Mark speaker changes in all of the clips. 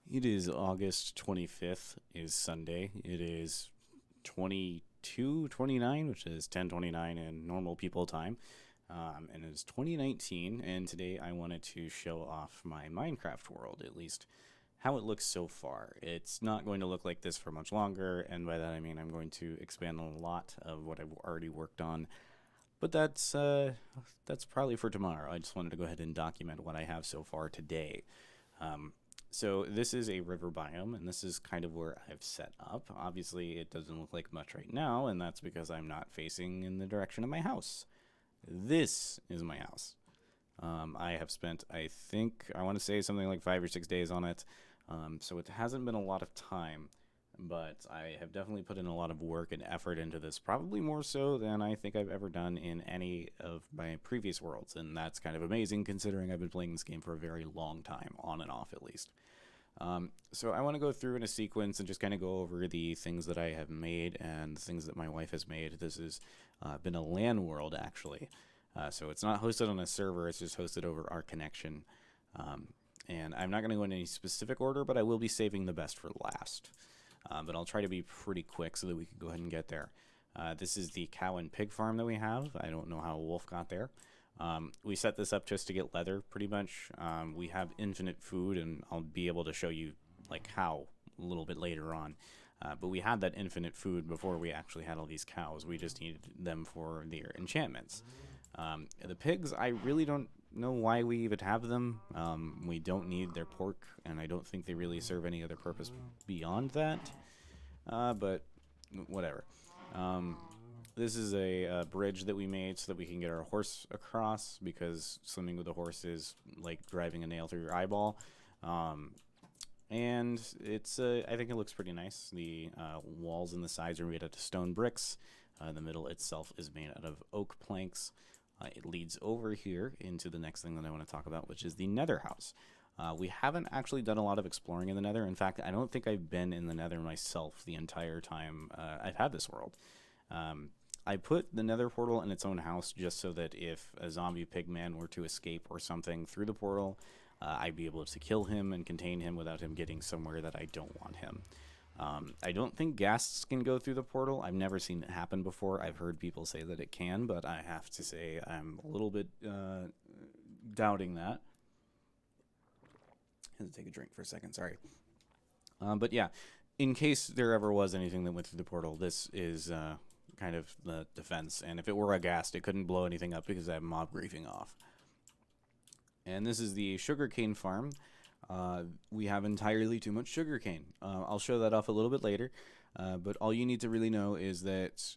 Speaker 1: It is August 25th, is Sunday. It is 22:29, which is 10:29 in normal people time. And it is 2019, and today I wanted to show off my Minecraft world, at least how it looks so far. It's not going to look like this for much longer, and by that I mean I'm going to expand on a lot of what I've already worked on. But that's probably for tomorrow. I just wanted to go ahead and document what I have so far today. Um, so this is a river biome, and this is kind of where I've set up. Obviously, it doesn't look like much right now, and that's because I'm not facing in the direction of my house. This is my house. I have spent, I think, I want to say something like 5 or 6 days on it. So it hasn't been a lot of time, but I have definitely put in a lot of work and effort into this, probably more so than I think I've ever done in any of my previous worlds. And that's kind of amazing considering I've been playing this game for a very long time, on and off at least. So I want to go through in a sequence and just kind of go over the things that I have made and the things that my wife has made. This has been a LAN world, actually. So it's not hosted on a server, it's just hosted over our connection. And I'm not going to go in any specific order, but I will be saving the best for last. But I'll try to be pretty quick so that we can go ahead and get there. This is the cow and pig farm that we have. I don't know how Wolf got there. We set this up just to get leather, pretty much. We have infinite food, and I'll be able to show you like how a little bit later on. But we had that infinite food before we actually had all these cows. We just needed them for their enchantments. The pigs, I really don't know why we even have them. We don't need their pork, and I don't think they really serve any other purpose beyond that. But whatever. This is a bridge that we made so that we can get our horse across, because swimming with a horse is like driving a nail through your eyeball. And it's I think it looks pretty nice. The walls and the sides are made out of stone bricks. The middle itself is made out of oak planks. It leads over here into the next thing that I want to talk about, which is the nether house. We haven't actually done a lot of exploring in the nether. In fact, I don't think I've been in the nether myself the entire time I've had this world. I put the nether portal in its own house just so that if a zombie pigman were to escape or something through the portal, I'd be able to kill him and contain him without him getting somewhere that I don't want him. I don't think ghasts can go through the portal. I've never seen it happen before. I've heard people say that it can, but I have to say I'm a little bit doubting that. I had to take a drink for a second, sorry. But yeah, in case there ever was anything that went through the portal, this is kind of the defense. And if it were a ghast, it couldn't blow anything up because I have mob griefing off. And this is the sugarcane farm. We have entirely too much sugarcane. I'll show that off a little bit later. But all you need to really know is that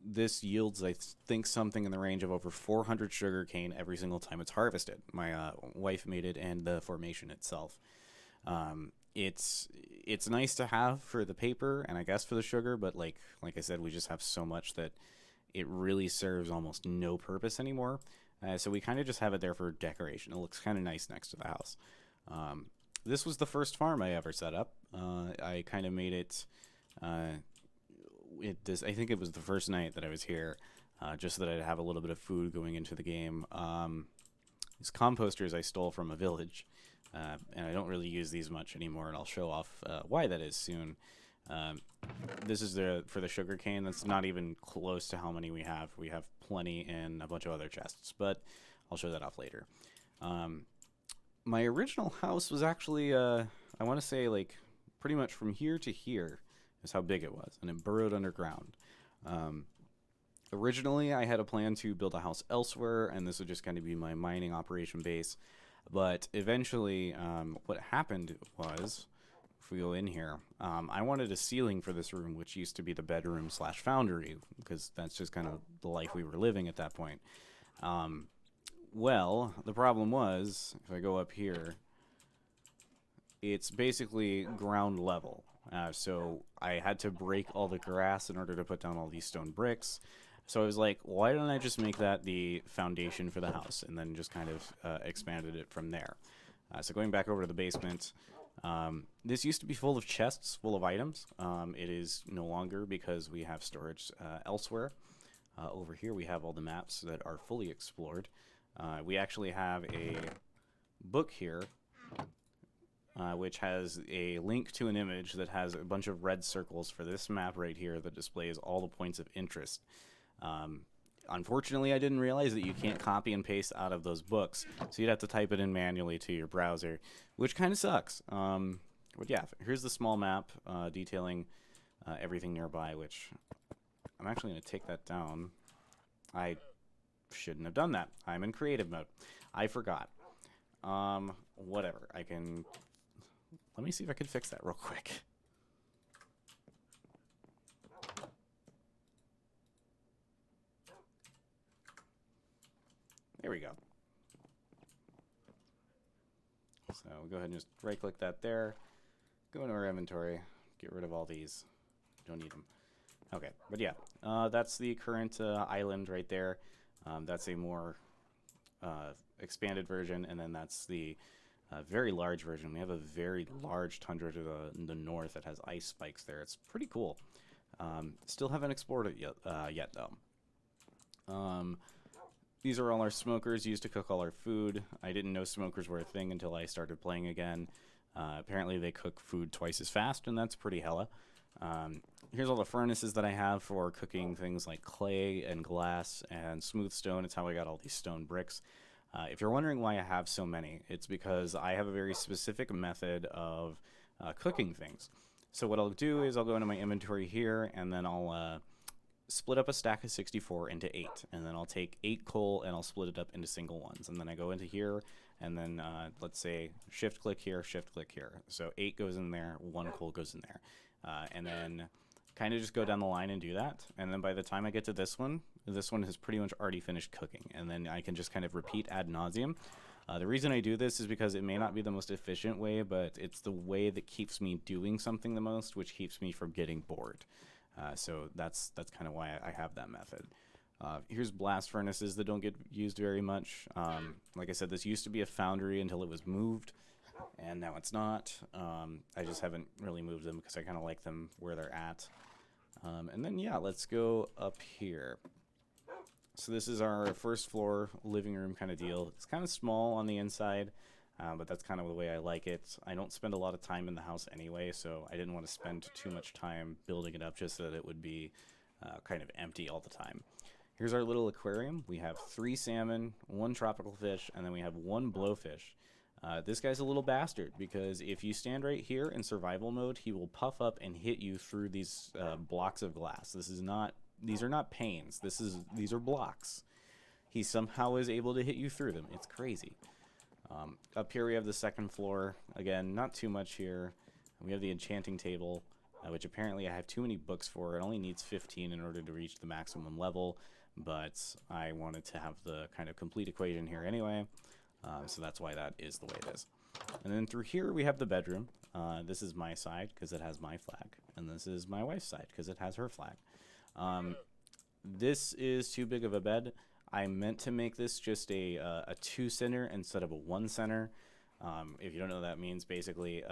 Speaker 1: this yields, I think, something in the range of over 400 sugarcane every single time it's harvested. My wife made it, and the formation itself. It's nice to have for the paper and I guess for the sugar, but like I said, we just have so much that it really serves almost no purpose anymore. So we kind of just have it there for decoration. It looks kind of nice next to the house. This was the first farm I ever set up. I kind of made it. I think it was the first night that I was here, just so that I'd have a little bit of food going into the game. These composters I stole from a village. And I don't really use these much anymore, and I'll show off why that is soon. This is for the sugar cane. That's not even close to how many we have. We have plenty in a bunch of other chests, but I'll show that off later. My original house was actually, I want to say, like, pretty much from here to here is how big it was, and it burrowed underground. Originally, I had a plan to build a house elsewhere, and this would just kind of be my mining operation base. But eventually, what happened was, if we go in here, I wanted a ceiling for this room, which used to be the bedroom / foundry, because that's just kind of the life we were living at that point. Well, the problem was, if I go up here, it's basically ground level. So I had to break all the grass in order to put down all these stone bricks. So I was like, why don't I just make that the foundation for the house, and then just kind of expanded it from there. So going back over to the basement, this used to be full of chests full of items. It is no longer because we have storage elsewhere. Over here we have all the maps that are fully explored. We actually have a book here which has a link to an image that has a bunch of red circles for this map right here that displays all the points of interest. Unfortunately, I didn't realize that you can't copy and paste out of those books, so you'd have to type it in manually to your browser, which kind of sucks. But yeah, here's the small map detailing everything nearby, which I'm actually going to take that down. I shouldn't have done that. I'm in creative mode. I forgot. Whatever. I can... Let me see if I can fix that real quick. There we go. So we'll go ahead and just right-click that there. Go into our inventory. Get rid of all these. Don't need them. Okay, but yeah, that's the current island right there. That's a more expanded version, and then that's the very large version. We have a very large tundra to the north that has ice spikes there. It's pretty cool. Still haven't explored it yet though. These are all our smokers used to cook all our food. I didn't know smokers were a thing until I started playing again. Apparently they cook food twice as fast, and that's pretty hella. Here's all the furnaces that I have for cooking things like clay and glass and smooth stone. It's how I got all these stone bricks. If you're wondering why I have so many, it's because I have a very specific method of cooking things. So what I'll do is I'll go into my inventory here, and then I'll split up a stack of 64 into 8, and then I'll take 8 coal and I'll split it up into single ones, and then I go into here, and then let's say shift click here, shift click here. So 8 goes in there, 1 coal goes in there, and then kind of just go down the line and do that. And then by the time I get to this one has pretty much already finished cooking, and then I can just kind of repeat ad nauseum. The reason I do this is because it may not be the most efficient way, but it's the way that keeps me doing something the most, which keeps me from getting bored. So that's kind of why I have that method. Here's blast furnaces that don't get used very much. Like I said, this used to be a foundry until it was moved, and now it's not. I just haven't really moved them because I kind of like them where they're at. And then, yeah, let's go up here. So this is our first floor living room kind of deal. It's kind of small on the inside, but that's kind of the way I like it. I don't spend a lot of time in the house anyway, so I didn't want to spend too much time building it up just so that it would be kind of empty all the time. Here's our little aquarium. We have 3 salmon, 1 tropical fish, and then we have 1 blowfish. This guy's a little bastard because if you stand right here in survival mode, he will puff up and hit you through these blocks of glass. These are not panes. These are blocks. He somehow is able to hit you through them. It's crazy. Up here we have the second floor. Again, not too much here. We have the Enchanting Table, which apparently I have too many books for. It only needs 15 in order to reach the maximum level, but I wanted to have the kind of complete equation here anyway, so that's why that is the way it is. And then through here we have the bedroom. This is my side because it has my flag, and this is my wife's side because it has her flag. This is too big of a bed. I meant to make this just a 2 center instead of a 1 center. If you don't know what that means, basically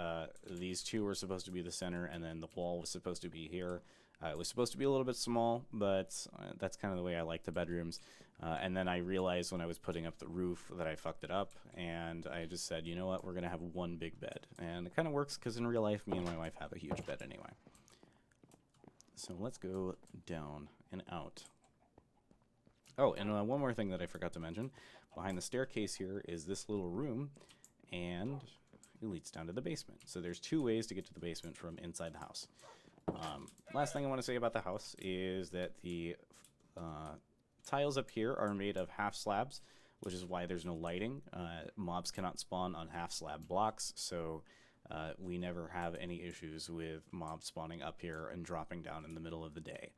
Speaker 1: these two were supposed to be the center, and then the wall was supposed to be here. It was supposed to be a little bit small, but that's kind of the way I like the bedrooms. And then I realized when I was putting up the roof that I fucked it up, and I just said, you know what, we're going to have 1 big bed. And it kind of works because in real life, me and my wife have a huge bed anyway. So let's go down and out. Oh, and one more thing that I forgot to mention. Behind the staircase here is this little room, and it leads down to the basement. So there's 2 ways to get to the basement from inside the house. Last thing I want to say about the house is that the tiles up here are made of half slabs, which is why there's no lighting. Mobs cannot spawn on half slab blocks, so we never have any issues with mobs spawning up here and dropping down in the middle of the day.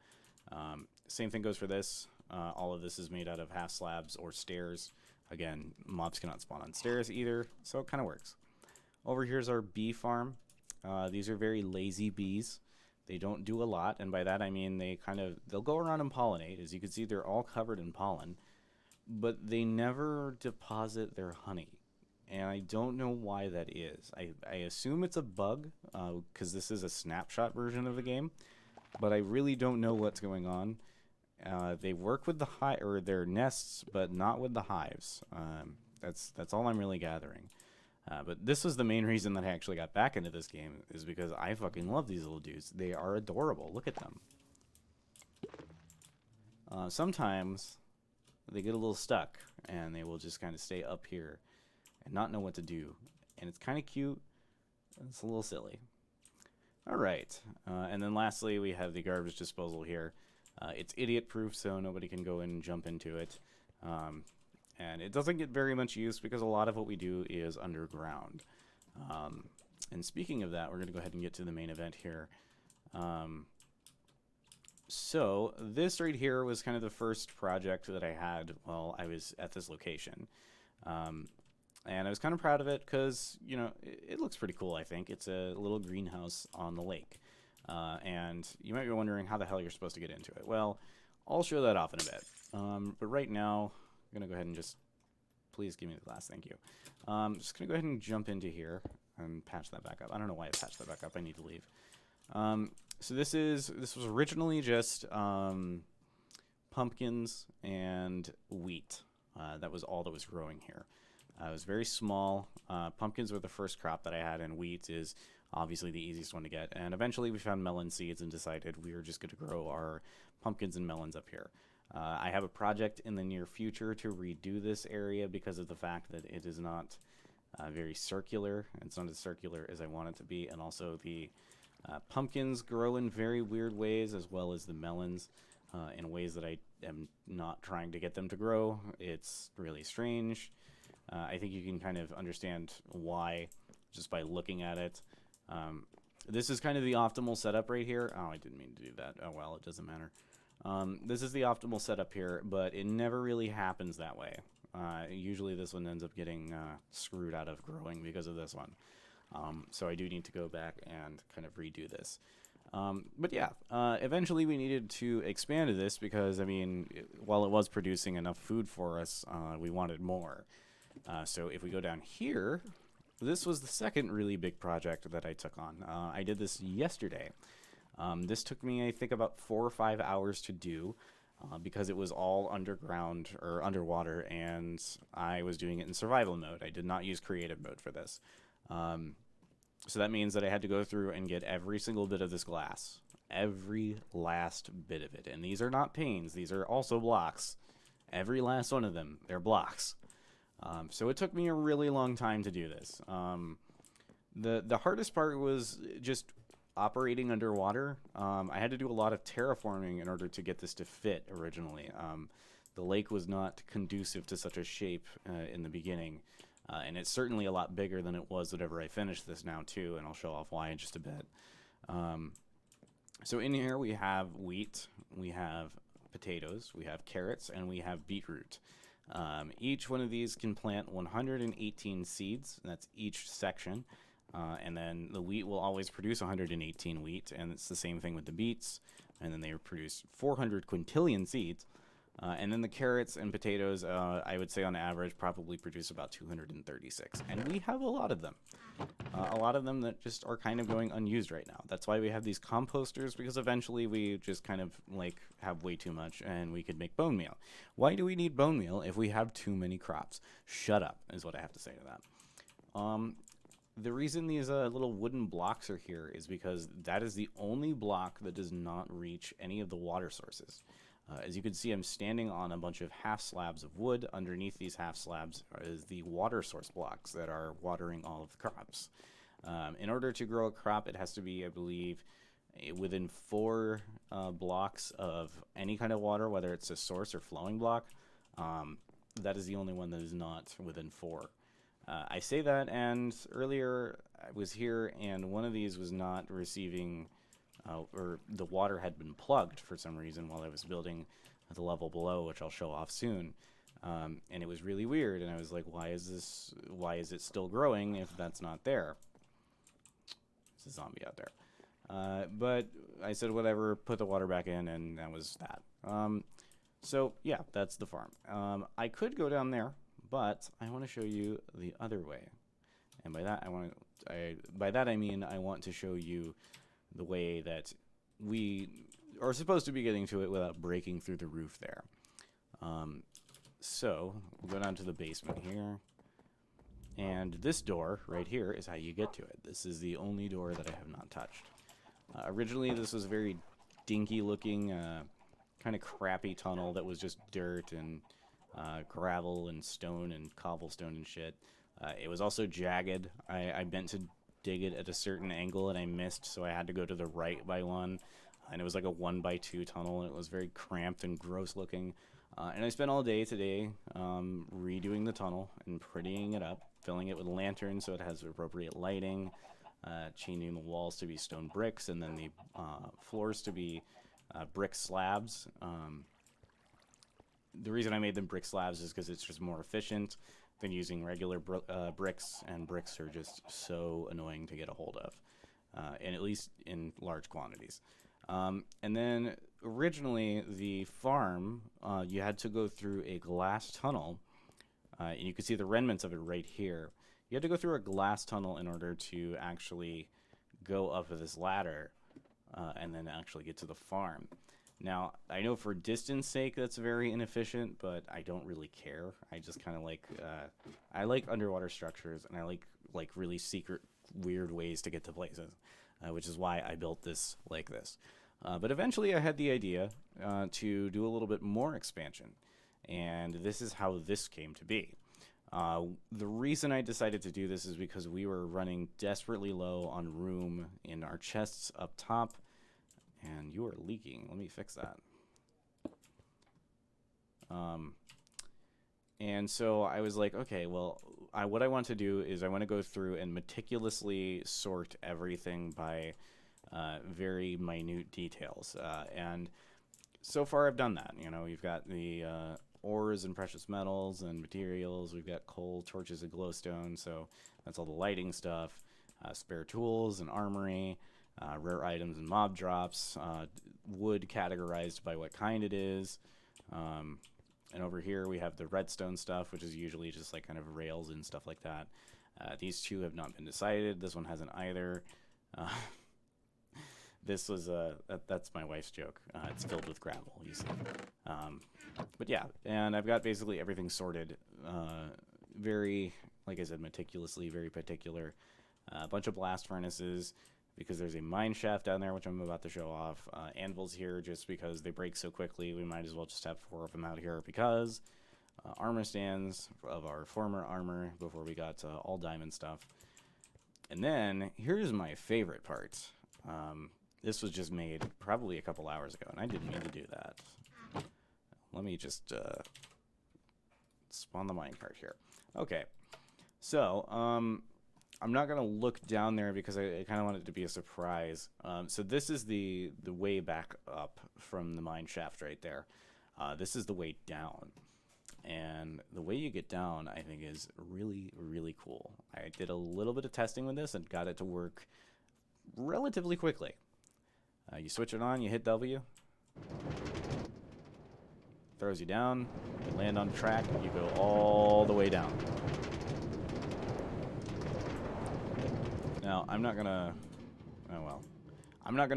Speaker 1: Same thing goes for this. All of this is made out of half slabs or stairs. Again, mobs cannot spawn on stairs either, so it kind of works. Over here's our bee farm. These are very lazy bees. They don't do a lot, and by that I mean they'll go around and pollinate. As you can see, they're all covered in pollen, but they never deposit their honey. And I don't know why that is. I assume it's a bug, because this is a snapshot version of the game, but I really don't know what's going on. They work with their nests, but not with the hives. That's all I'm really gathering. But this was the main reason that I actually got back into this game, is because I fucking love these little dudes. They are adorable. Look at them. Sometimes they get a little stuck, and they will just kind of stay up here and not know what to do. And it's kind of cute. It's a little silly. All right. And then lastly, we have the garbage disposal here. It's idiot-proof, so nobody can go in and jump into it. And it doesn't get very much use because a lot of what we do is underground. And speaking of that, we're going to go ahead and get to the main event here. So this right here was kind of the first project that I had while I was at this location. And I was kind of proud of it because, you know, it looks pretty cool, I think. It's a little greenhouse on the lake. And you might be wondering how the hell you're supposed to get into it. Well, I'll show that off in a bit. But right now, I'm going to go ahead and just... Please give me the glass, thank you. Just going to go ahead and jump into here and patch that back up. I don't know why I patched that back up. I need to leave. So this was originally just pumpkins and wheat. That was all that was growing here. It was very small. Pumpkins were the first crop that I had, and wheat is obviously the easiest one to get. And eventually we found melon seeds and decided we were just going to grow our pumpkins and melons up here. I have a project in the near future to redo this area because of the fact that it is not very circular. It's not as circular as I want it to be, and also the pumpkins grow in very weird ways, as well as the melons in ways that I am not trying to get them to grow. It's really strange. I think you can kind of understand why just by looking at it. This is kind of the optimal setup right here. Oh, I didn't mean to do that. Oh, well, it doesn't matter. This is the optimal setup here, but it never really happens that way. Usually this one ends up getting screwed out of growing because of this one. So I do need to go back and kind of redo this. But yeah, eventually we needed to expand this because, I mean, while it was producing enough food for us, we wanted more. So if we go down here, this was the second really big project that I took on. I did this yesterday. This took me, I think, about 4 or 5 hours to do because it was all underground or underwater, and I was doing it in survival mode. I did not use creative mode for this. So that means that I had to go through and get every single bit of this glass. Every last bit of it. And these are not panes. These are also blocks. Every last one of them, they're blocks. So it took me a really long time to do this. The hardest part was just operating underwater. I had to do a lot of terraforming in order to get this to fit originally. The lake was not conducive to such a shape in the beginning. And it's certainly a lot bigger than it was whenever I finished this now, too, and I'll show off why in just a bit. So in here we have wheat, we have potatoes, we have carrots, and we have beetroot. Each one of these can plant 118 seeds, that's each section. And then the wheat will always produce 118 wheat, and it's the same thing with the beets. And then they produce 400 quintillion seeds. And then the carrots and potatoes, I would say on average, probably produce about 236. And we have a lot of them. A lot of them that just are kind of going unused right now. That's why we have these composters, because eventually we just kind of like have way too much and we could make bone meal. Why do we need bone meal if we have too many crops? Shut up, is what I have to say to that. The reason these little wooden blocks are here is because that is the only block that does not reach any of the water sources. As you can see, I'm standing on a bunch of half slabs of wood. Underneath these half slabs is the water source blocks that are watering all of the crops. In order to grow a crop, it has to be, I believe, within 4 blocks of any kind of water, whether it's a source or flowing block. That is the only one that is not within 4. I say that, and earlier I was here, and one of these was not receiving... or the water had been plugged for some reason while I was building the level below, which I'll show off soon. And it was really weird, and I was like, why is it still growing if that's not there? There's a zombie out there. But I said, whatever, put the water back in, and that was that. So, yeah, that's the farm. I could go down there, but I want to show you the other way. And by that, I mean I want to show you the way that we are supposed to be getting to it without breaking through the roof there. So we'll go down to the basement here. And this door right here is how you get to it. This is the only door that I have not touched. Originally, this was a very dinky looking, kind of crappy tunnel that was just dirt and gravel and stone and cobblestone and shit. It was also jagged. I meant to dig it at a certain angle and I missed, so I had to go to the right by one. And it was like a 1x2 tunnel, and it was very cramped and gross looking. And I spent all day today redoing the tunnel and prettying it up, filling it with lanterns so it has appropriate lighting, changing the walls to be stone bricks, and then the floors to be brick slabs. The reason I made them brick slabs is because it's just more efficient than using regular bricks, and bricks are just so annoying to get a hold of, and at least in large quantities. And then originally the farm, you had to go through a glass tunnel, and you can see the remnants of it right here. You had to go through a glass tunnel in order to actually go up this ladder and then actually get to the farm. Now, I know for distance sake that's very inefficient, but I don't really care. I just kind of like, I like underwater structures, and I like really secret, weird ways to get to places, which is why I built this like this. But eventually I had the idea to do a little bit more expansion, and this is how this came to be. The reason I decided to do this is because we were running desperately low on room in our chests up top, and you are leaking. Let me fix that. And so I was like, okay, well, what I want to do is I want to go through and meticulously sort everything by very minute details. And so far I've done that. You know, you've got the ores and precious metals and materials. We've got coal, torches, and glowstone. So that's all the lighting stuff. Spare tools and armory. Rare items and mob drops, wood categorized by what kind it is, and over here we have the redstone stuff, which is usually just like kind of rails and stuff like that. These two have not been decided. This one hasn't either. This was that's my wife's joke. It's filled with gravel, you see. But yeah, and I've got basically everything sorted, very, like I said, meticulously, very particular. A bunch of blast furnaces, because there's a mine shaft down there, which I'm about to show off. Anvils here, just because they break so quickly, we might as well just have 4 of them out here, because armor stands of our former armor before we got all diamond stuff. And then, here's my favorite part. This was just made probably a couple hours ago, and I didn't mean to do that. Let me just spawn the minecart here. Okay, so, I'm not going to look down there because I kind of want it to be a surprise. So this is the way back up from the mine shaft right there. This is the way down. And the way you get down, I think, is really, really cool. I did a little bit of testing with this and got it to work relatively quickly. You switch it on, you hit W. Throws you down, you land on track, you go all the way down. Now, I'm not gonna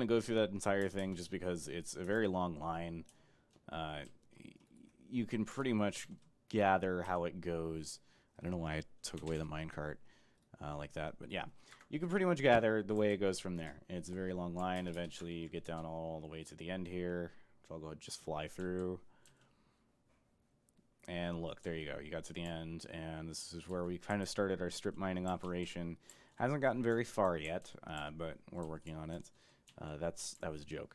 Speaker 1: go through that entire thing just because it's a very long line. You can pretty much gather how it goes. I don't know why I took away the minecart like that, but yeah. You can pretty much gather the way it goes from there. It's a very long line. Eventually, you get down all the way to the end here, which I'll go ahead and just fly through. And look, there you go. You got to the end, and this is where we kind of started our strip mining operation. Hasn't gotten very far yet, but we're working on it. That was a joke.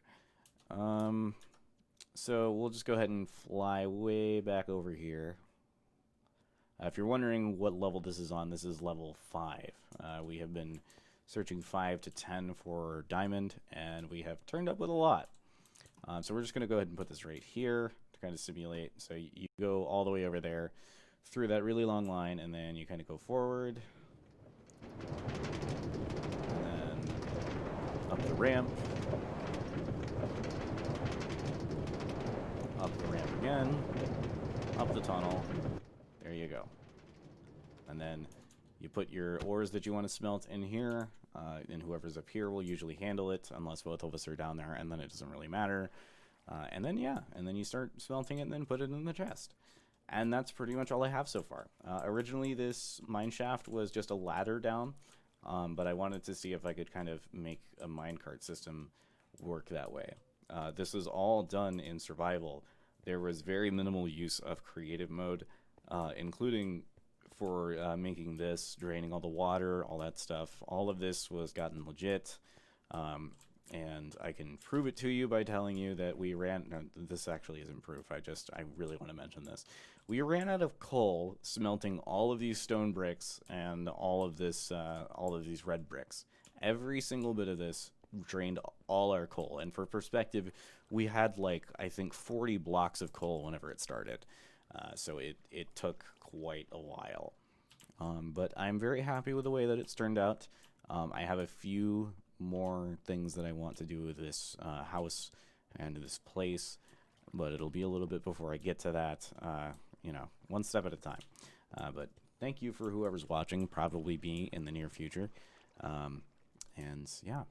Speaker 1: So we'll just go ahead and fly way back over here. If you're wondering what level this is on, this is level 5. We have been searching 5 to 10 for diamond, and we have turned up with a lot. So we're just going to go ahead and put this right here to kind of simulate. So you go all the way over there through that really long line, and then you kind of go forward. And then up the ramp. Up the ramp again. Up the tunnel. There you go. And then you put your ores that you want to smelt in here, and whoever's up here will usually handle it, unless both of us are down there, and then it doesn't really matter. And then, yeah, and then you start smelting it and then put it in the chest. And that's pretty much all I have so far. Originally, this mine shaft was just a ladder down, but I wanted to see if I could kind of make a minecart system work that way. This was all done in survival. There was very minimal use of creative mode, including for making this, draining all the water, all that stuff. All of this was gotten legit. And I can prove it to you by telling you that we ran. No, this actually isn't proof. I really want to mention this. We ran out of coal smelting all of these stone bricks and all of these red bricks. Every single bit of this drained all our coal. And for perspective, we had like I think 40 blocks of coal whenever it started. So it took quite a while. But I'm very happy with the way that it's turned out. I have a few more things that I want to do with this house and this place, but it'll be a little bit before I get to that, one step at a time. But thank you for whoever's watching, probably be in the near future. And yeah,